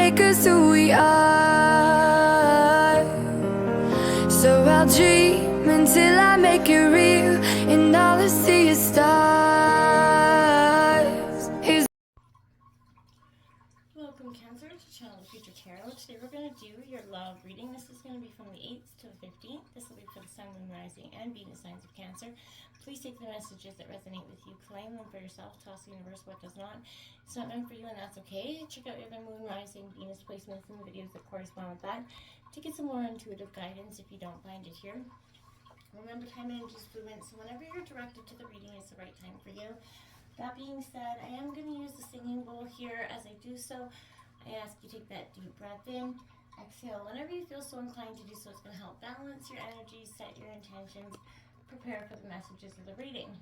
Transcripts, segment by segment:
make us who we are. So I'll dream until I make it real, and all I see is stars. Welcome, Cancer, to Channel of Future Tarot. Today we're going to do your love reading. This is going to be from the 8th to the 15th. This will be for the Sun, Moon, Rising, and Venus signs of Cancer. Please take the messages that resonate with you, claim them for yourself, toss the universe what does not. It's not meant for you, and that's okay. Check out your other Moon, Rising, Venus placements in the videos that correspond with that to get some more intuitive guidance if you don't find it here. Remember, time and energy is fluent, so whenever you're directed to the reading, it's the right time for you. That being said, I am going to use the singing bowl here. As I do so, I ask you take that deep breath in, exhale. Whenever you feel so inclined to do so, it's going to help balance your energy, set your intentions, prepare for the messages of the reading.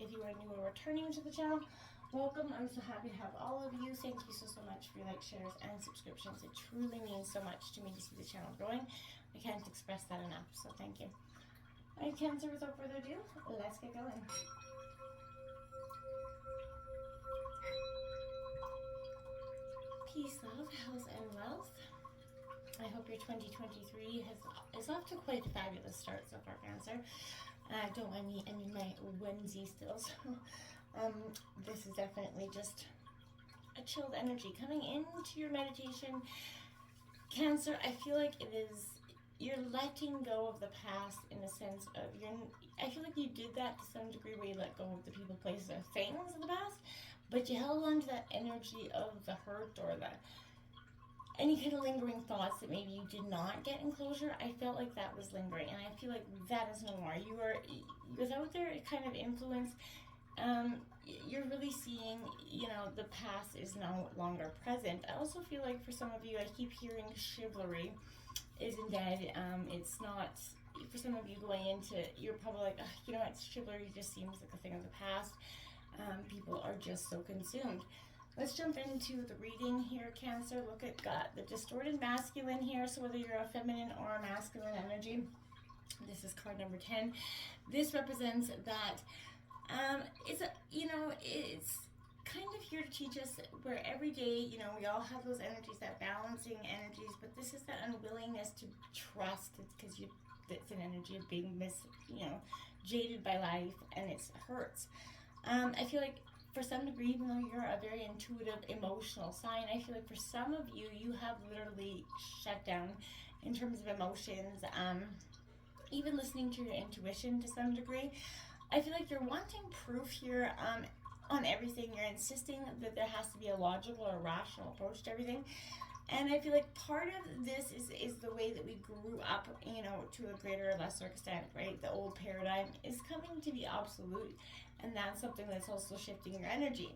If you are new or returning to the channel, welcome. I'm so happy to have all of you. Thank you so much for your likes, shares, and subscriptions. It truly means so much to me to see the channel growing. I can't express that enough, so thank you. All right, Cancer, without further ado, let's get going. Peace, love, health, and wealth. I hope your 2023 is off to quite a fabulous start so far, Cancer. Don't mind me, I'm in my onesie still, so this is definitely just a chilled energy. Coming into your meditation, Cancer, I feel like you're letting go of the past in the sense of I feel like you did that to some degree where you let go of the people, places, or things of the past, but you held on to that energy of the hurt or any kind of lingering thoughts that maybe you did not get in closure. I felt like that was lingering, and I feel like that is no more. Without their kind of influence, you're really seeing, the past is no longer present. I also feel like for some of you, I keep hearing chivalry isn't dead. It's not, for some of you going into, you're probably like, it's chivalry just seems like a thing of the past. People are just so consumed. Let's jump into the reading here, Cancer. Look at the distorted masculine here. So whether you're a feminine or a masculine energy, this is card number 10. This represents that it's kind of here to teach us where every day, we all have those energies, that balancing energies, but this is that unwillingness to trust. It's because it's an energy of being jaded by life, and it hurts. I feel like for some degree, even though you're a very intuitive, emotional sign, I feel like for some of you, you have literally shut down in terms of emotions, even listening to your intuition to some degree. I feel like you're wanting proof here on everything. You're insisting that there has to be a logical or rational approach to everything. And I feel like part of this is the way that we grew up, to a greater or lesser extent, right? The old paradigm is coming to be obsolete, and that's something that's also shifting your energy.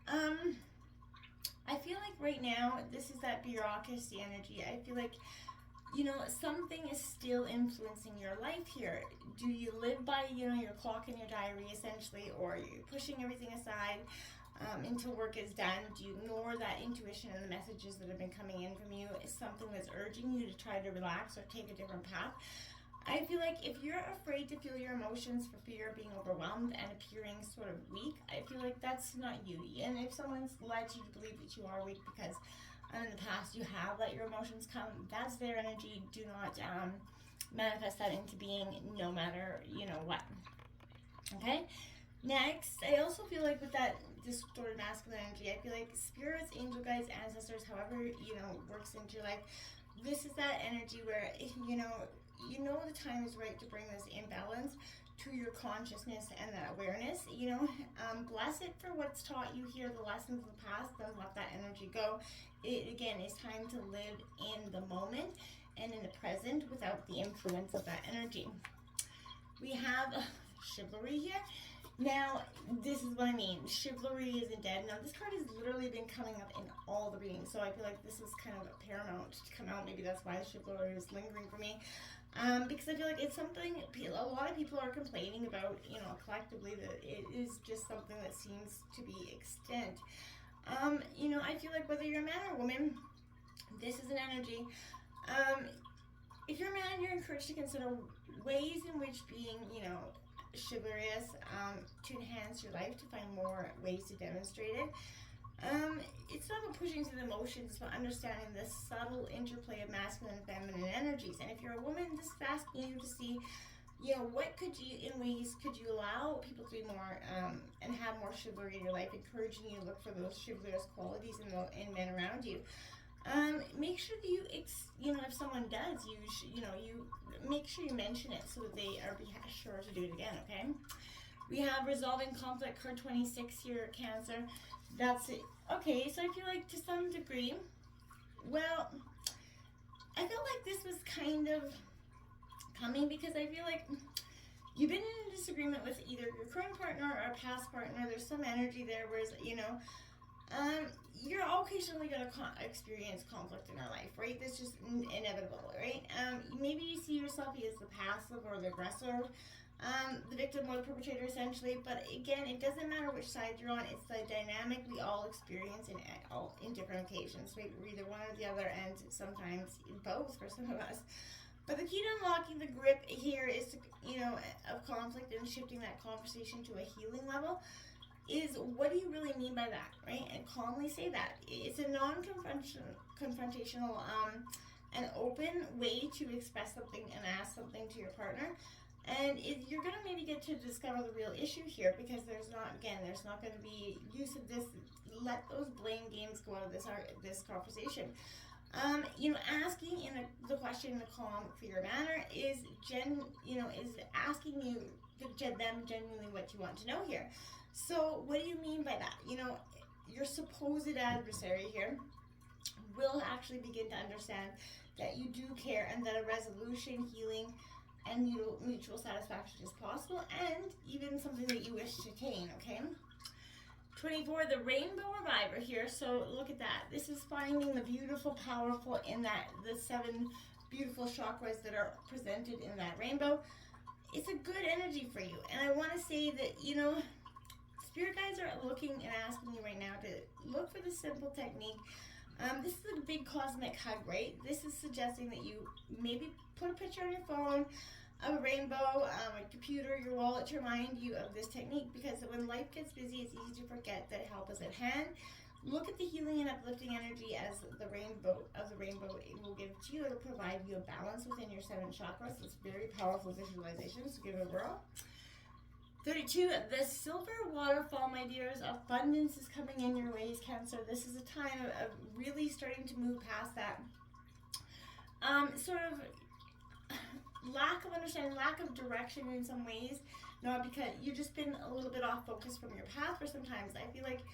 I feel like right now, this is that bureaucracy energy. I feel like, something is still influencing your life here. Do you live by, your clock and your diary, essentially, or are you pushing everything aside until work is done? Do you ignore that intuition and the messages that have been coming in from you? Is something that's urging you to try to relax or take a different path? I feel like if you're afraid to feel your emotions for fear of being overwhelmed and appearing sort of weak, I feel like that's not you. And if someone's led you to believe that you are weak because in the past you have let your emotions come, that's their energy. Do not manifest that into being, no matter what. Okay, next, I also feel like with that distorted masculine energy, I feel like spirits, angel guides, ancestors, however works into your life, this is that energy where the time is right to bring this imbalance to your consciousness and that awareness. Bless it for what's taught you here, the lessons of the past. Don't let that energy go. It again is time to live in the moment and in the present without the influence of that energy. We have chivalry here. Now, this is what I mean. Chivalry isn't dead. Now, this card has literally been coming up in all the readings, so I feel like this is kind of paramount to come out. Maybe that's why chivalry is lingering for me. Because I feel like it's something a lot of people are complaining about, collectively, that it is just something that seems to be extinct. I feel like whether you're a man or a woman, this is an energy. If you're a man, you're encouraged to consider ways in which being, chivalrous to enhance your life, to find more ways to demonstrate it. It's not about pushing through the emotions, it's about understanding the subtle interplay of masculine and feminine energies. And if you're a woman, this is asking you to see, what could you, in ways, could you allow people to be more, and have more chivalry in your life, encouraging you to look for those chivalrous qualities in men around you. Make sure that you, if someone does, you make sure you mention it so that they are sure to do it again, okay? We have resolving conflict, card 26 here, Cancer. That's it. Okay, so I feel like to some degree, well, I feel like this was kind of coming because I feel like you've been in a disagreement with either your current partner or a past partner. There's some energy there, whereas, you're occasionally going to experience conflict in our life, right? That's just inevitable, right? Maybe you see yourself as the passive or the aggressor, the victim or the perpetrator, essentially. But again, it doesn't matter which side you're on. It's the dynamic we all experience in different occasions. Right? We're either one or the other, and sometimes both for some of us. But the key to unlocking the grip here is to, of conflict and shifting that conversation to a healing level. Is what do you really mean by that, right? And calmly say that. It's a non-confrontational, an open way to express something and ask something to your partner. And you're going to maybe get to discover the real issue here, because there's not going to be use of this. Let those blame games go out of this conversation. Asking the question in a calm, clear manner is asking them genuinely what you want to know here. So what do you mean by that? Your supposed adversary here will actually begin to understand that you do care and that a resolution, healing, and mutual satisfaction is possible, and even something that you wish to attain, okay? 24, the Rainbow Reviver here. So look at that. This is finding the beautiful, powerful in the 7 beautiful chakras that are presented in that rainbow. It's a good energy for you. And I want to say that, Spirit guides are looking and asking you right now to look for the simple technique. This is a big cosmic hug, right? This is suggesting that you maybe put a picture on your phone of a rainbow, a computer, your wallet to remind you of this technique, because when life gets busy, it's easy to forget that help is at hand. Look at the healing and uplifting energy as the rainbow it will give to you. It'll provide you a balance within your 7 chakras. It's very powerful visualization, so give it a whirl. 32, the silver waterfall, my dears. Abundance is coming in your ways, Cancer. This is a time of really starting to move past that sort of lack of understanding, lack of direction in some ways. Not because you've just been a little bit off focus from your path for sometimes. I feel like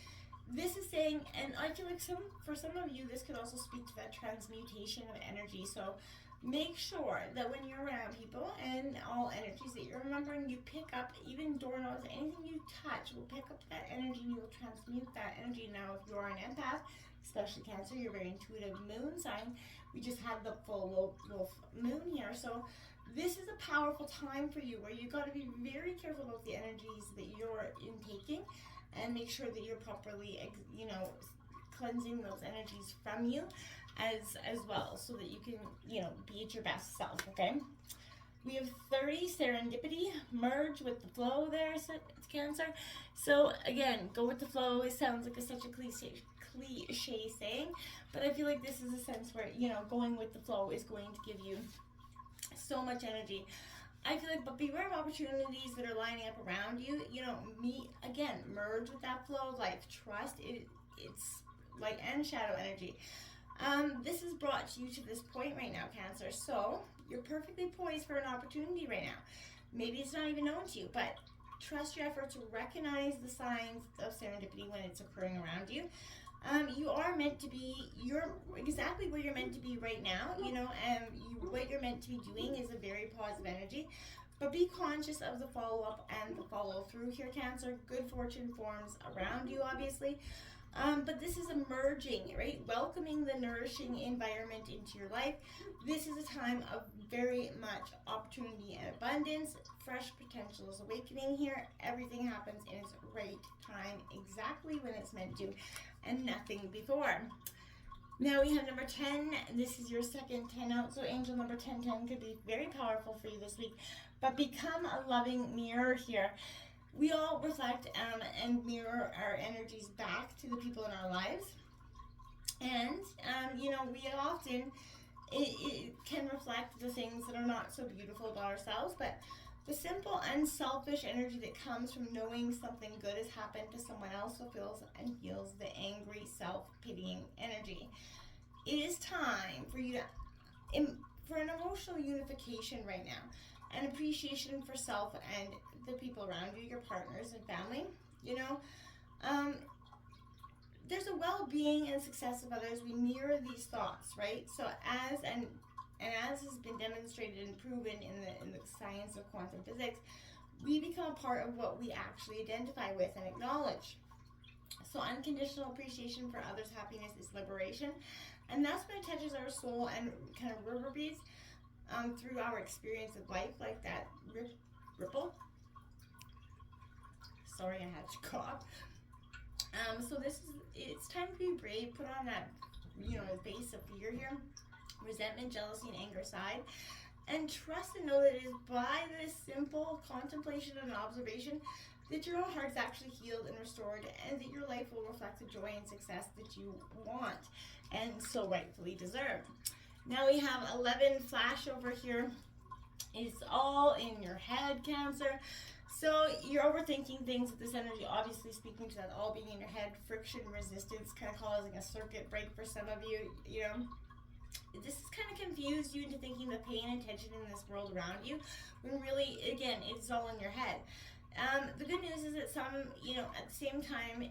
this is saying, and I feel like for some of you, this could also speak to that transmutation of energy. So make sure that when you're around people and all energies that you're remembering, you pick up even doorknobs, anything you touch will pick up that energy, and you'll transmute that energy. Now, if you're an empath, especially Cancer, you're very intuitive moon sign. We just had the full wolf moon here. So this is a powerful time for you where you got to be very careful about the energies that you're intaking, and make sure that you're properly, cleansing those energies from you as well, so that you can, be at your best self, okay? We have 30, serendipity, merge with the flow there, Cancer. So again, go with the flow. It sounds like such a cliche saying, but I feel like this is a sense where, going with the flow is going to give you so much energy. I feel like, but beware of opportunities that are lining up around you. Merge with that flow of life. Trust it's light and shadow energy. This has brought you to this point right now, Cancer. So you're perfectly poised for an opportunity right now. Maybe it's not even known to you, but trust your efforts. Recognize the signs of serendipity when it's occurring around you. You are meant to be, you're exactly where you're meant to be right now, what you're meant to be doing is a very positive energy, but be conscious of the follow-up and the follow-through here, Cancer. Good fortune forms around you, obviously, but this is emerging, right? Welcoming the nourishing environment into your life. This is a time of very much opportunity and abundance. Fresh potential is awakening here. Everything happens in its right time, exactly when it's meant to, and nothing before. Now we have number 10. This is your second 10 out. So angel number 1010 could be very powerful for you this week. But become a loving mirror here. we all reflect and mirror our energies back to the people in our lives. And, we often, it can reflect the things that are not so beautiful about ourselves, but the simple, unselfish energy that comes from knowing something good has happened to someone else fulfills and heals the angry, self-pitying energy. It is time for you for an emotional unification right now, an appreciation for self and the people around you, your partners and family. There's a well-being and success of others. We mirror these thoughts, right? So as has been demonstrated and proven in the science of quantum physics, we become a part of what we actually identify with and acknowledge. So unconditional appreciation for others' happiness is liberation, and that's when it touches our soul and kind of reverberates through our experience of life, like that ripple. Sorry, I had to cough. So it's time to be brave. Put on that, base of fear here, resentment, jealousy, and anger aside, and trust and know that it is by this simple contemplation and observation that your own heart is actually healed and restored, and that your life will reflect the joy and success that you want and so rightfully deserve. Now we have 11 flash over here. It's all in your head, Cancer. So you're overthinking things with this energy, obviously speaking to that all being in your head, friction, resistance, kind of causing a circuit break for some of you. This has kind of confused you into thinking the pain and tension in this world around you, when really, again, it's all in your head. The good news is that some, at the same time,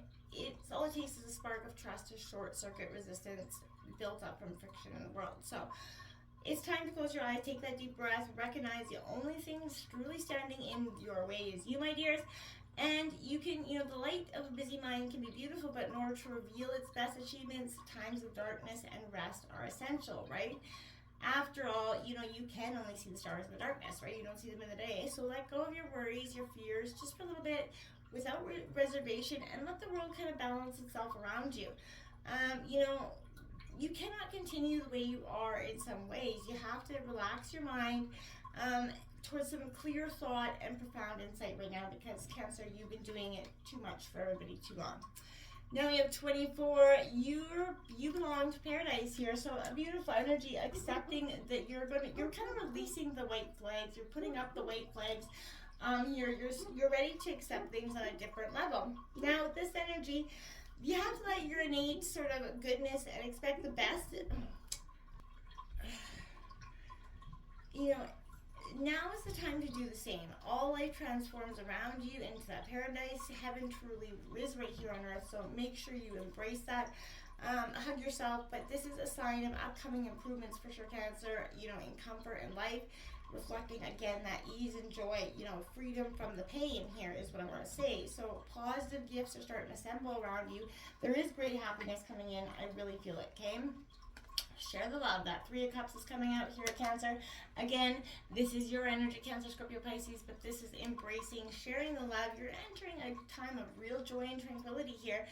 all it takes is a spark of trust to short circuit resistance built up from friction in the world. So it's time to close your eyes, take that deep breath, recognize the only thing truly standing in your way is you, my dears. And you can, the light of a busy mind can be beautiful, but in order to reveal its best achievements, times of darkness and rest are essential, right? After all, you can only see the stars in the darkness, right? You don't see them in the day. So let go of your worries, your fears, just for a little bit, without reservation, and let the world kind of balance itself around you. You cannot continue the way you are in some ways. You have to relax your mind towards some clear thought and profound insight right now, because Cancer, you've been doing it too much for everybody too long. Now we have 24. You belong to paradise here, so a beautiful energy, accepting that you're kind of releasing the white flags. You're putting up the white flags. You're ready to accept things on a different level. Now with this energy, you have to let your innate sort of goodness and expect the best. Now is the time to do the same. All life transforms around you into that paradise. Heaven truly is right here on earth, so make sure you embrace that. Hug yourself, but this is a sign of upcoming improvements for sure, Cancer, in comfort and life, reflecting again that ease and joy, freedom from the pain here is what I want to say. So positive gifts are starting to assemble around you. There is great happiness coming in. I really feel it, okay? Share the love. That 3 of Cups is coming out here, Cancer. Again, this is your energy, Cancer, Scorpio, Pisces, but this is embracing, sharing the love. You're entering a time of real joy and tranquility here.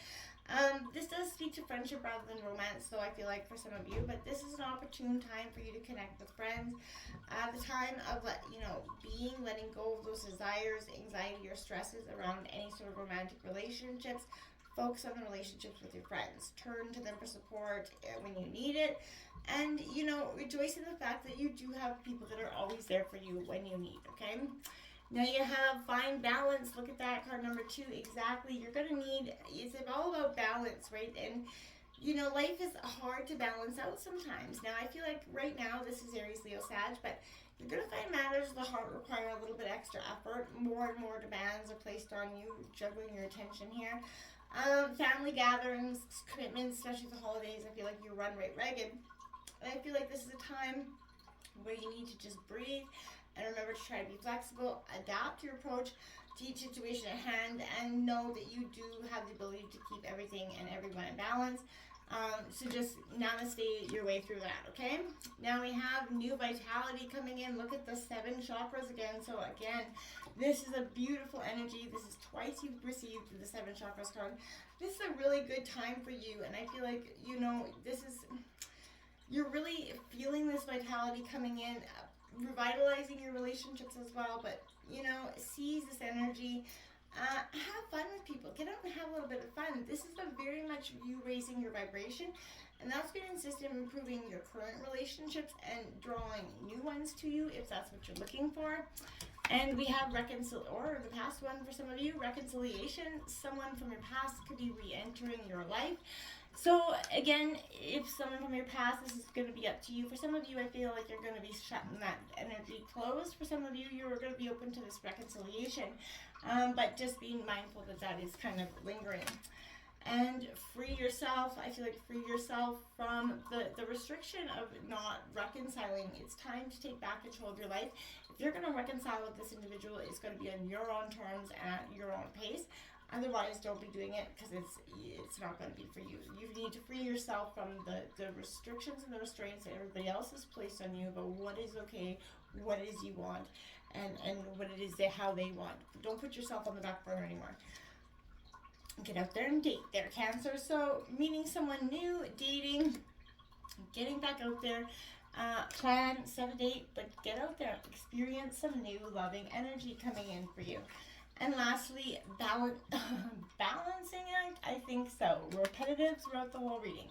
This does speak to friendship rather than romance, though, I feel like, for some of you, but this is an opportune time for you to connect with friends. The time of, letting go of those desires, anxiety, or stresses around any sort of romantic relationships. Focus on the relationships with your friends. Turn to them for support when you need it. And, rejoice in the fact that you do have people that are always there for you when you need, okay? Now you have find balance. Look at that, card number 2. Exactly. You're going to need, it's all about balance, right? And, life is hard to balance out sometimes. Now, I feel like right now, this is Aries, Leo, Sag, but you're going to find matters of the heart require a little bit extra effort. More and more demands are placed on you, juggling your attention here. Family gatherings, commitments, especially the holidays, I feel like you run right ragged. And I feel like this is a time where you need to just breathe and remember to try to be flexible, adapt your approach to each situation at hand, and know that you do have the ability to keep everything and everyone in balance. So just namaste your way through that, okay? Now we have new vitality coming in. Look at the 7 chakras again. So again, this is a beautiful energy. This is twice you've received the 7 chakras card. This is a really good time for you, and I feel like, you're really feeling this vitality coming in, revitalizing your relationships as well, but, seize this energy. Have fun with people. Get out and have a little bit of fun. This is very much you raising your vibration, and that's going to insist in improving your current relationships and drawing new ones to you if that's what you're looking for. And we have or the past one for some of you, reconciliation. Someone from your past could be re-entering your life. So again, if someone from your past, this is going to be up to you. For some of you, I feel like you're going to be shutting that energy closed. For some of you, you're going to be open to this reconciliation. But just being mindful that that is kind of lingering. And free yourself. I feel like free yourself from the restriction of not reconciling. It's time to take back control of your life. If you're going to reconcile with this individual, it's going to be on your own terms and at your own pace. Otherwise, don't be doing it because it's not going to be for you. You need to free yourself from the restrictions and the restraints that everybody else has placed on you about what is okay, what it is you want, and what it is how they want. Don't put yourself on the back burner anymore. Get out there and date there, Cancer. So meeting someone new, dating, getting back out there, plan, set a date, but get out there, experience some new loving energy coming in for you. And lastly, balancing act, I think so. Repetitive throughout the whole reading.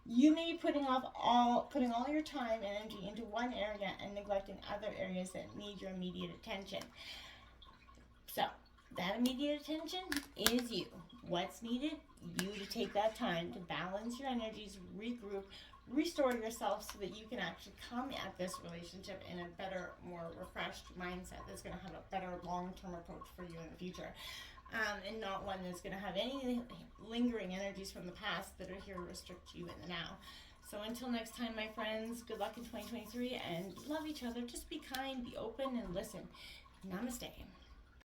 You may be putting all your time and energy into one area and neglecting other areas that need your immediate attention. So that immediate attention is you. What's needed? You to take that time to balance your energies, regroup, restore yourself so that you can actually come at this relationship in a better, more refreshed mindset that's going to have a better long-term approach for you in the future. And not one that's going to have any lingering energies from the past that are here to restrict you in the now. So until next time, my friends, good luck in 2023 and love each other. Just be kind, be open, and listen. Namaste.